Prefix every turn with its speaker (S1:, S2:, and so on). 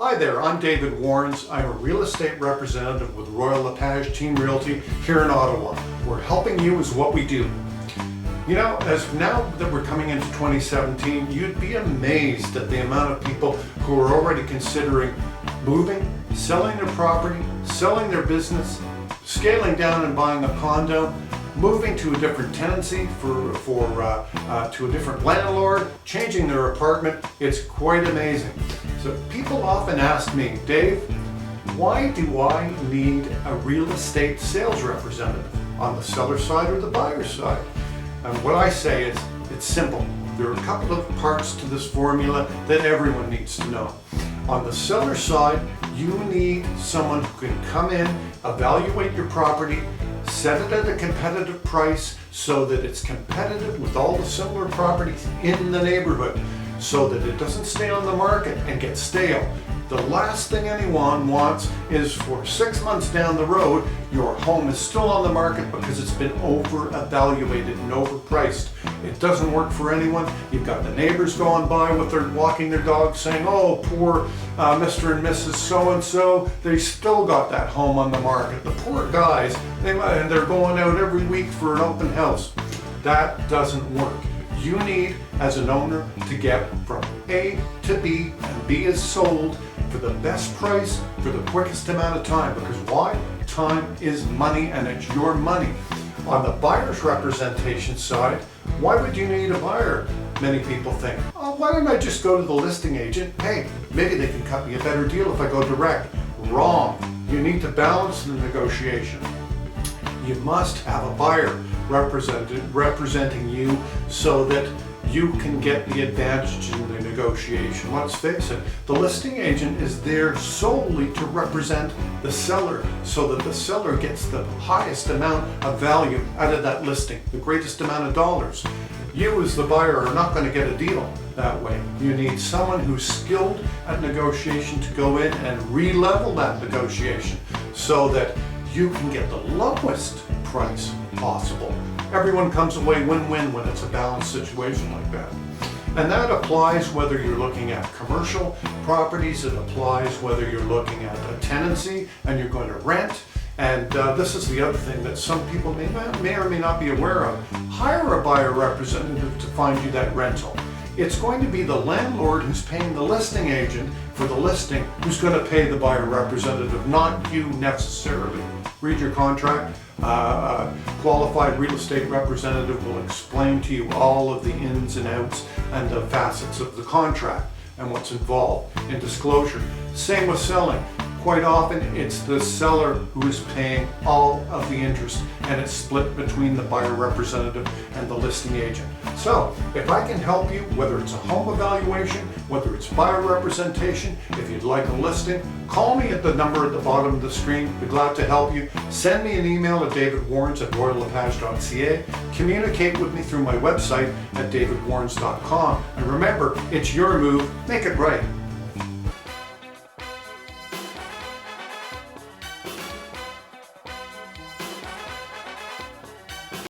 S1: Hi there, I'm David Warrens. I'm a real estate representative with Royal LePage Team Realty here in Ottawa. We're helping you is what we do. You know, as now that we're coming into 2017, you'd be amazed at the amount of people who are already considering moving, selling their property, selling their business, scaling down and buying a condo, moving to a different tenancy to a different landlord, changing their apartment. It's quite amazing. So people often ask me, Dave, why do I need a real estate sales representative on the seller side or the buyer side? And what I say is, it's simple. There are a couple of parts to this formula that everyone needs to know. On the seller side, you need someone who can come in, evaluate your property, set it at a competitive price so that it's competitive with all the similar properties in the neighborhood, so that it doesn't stay on the market and get stale. The last thing anyone wants is for 6 months down the road, your home is still on the market because it's been over-evaluated and overpriced. It doesn't work for anyone. You've got the neighbors going by with their walking their dogs saying, oh, poor Mr. and Mrs. So-and-so, they still got that home on the market. The poor guys, and they're going out every week for an open house. That doesn't work. You need, as an owner, to get from A to B, and B is sold for the best price for the quickest amount of time. Because why? Time is money, and it's your money. On the buyer's representation side, why would you need a buyer? Many people think, oh, why don't I just go to the listing agent? Hey, maybe they can cut me a better deal if I go direct. Wrong. You need to balance the negotiation. You must have a buyer representing you so that you can get the advantage in the negotiation. Let's face it, the listing agent is there solely to represent the seller so that the seller gets the highest amount of value out of that listing, the greatest amount of dollars. You as the buyer are not going to get a deal that way. You need someone who's skilled at negotiation to go in and re-level that negotiation so that you can get the lowest price possible. Everyone comes away win-win when it's a balanced situation like that. And that applies whether you're looking at commercial properties, it applies whether you're looking at a tenancy and you're going to rent. And this is the other thing that some people may or may not be aware of. Hire a buyer representative to find you that rental. It's going to be the landlord who's paying the listing agent for the listing who's going to pay the buyer representative, not you necessarily. Read your contract. Qualified real estate representative will explain to you all of the ins and outs and the facets of the contract and what's involved in disclosure. Same with selling. Quite often it's the seller who is paying all of the interest, and it's split between the buyer representative and the listing agent. So if I can help you, whether it's a home evaluation, whether it's buyer representation, if you'd like a listing, call me at the number at the bottom of the screen. Be glad to help you. Send me an email at davidwarrens@royallepage.ca. Communicate with me through my website at davidwarrens.com. And remember, it's your move. Make it right.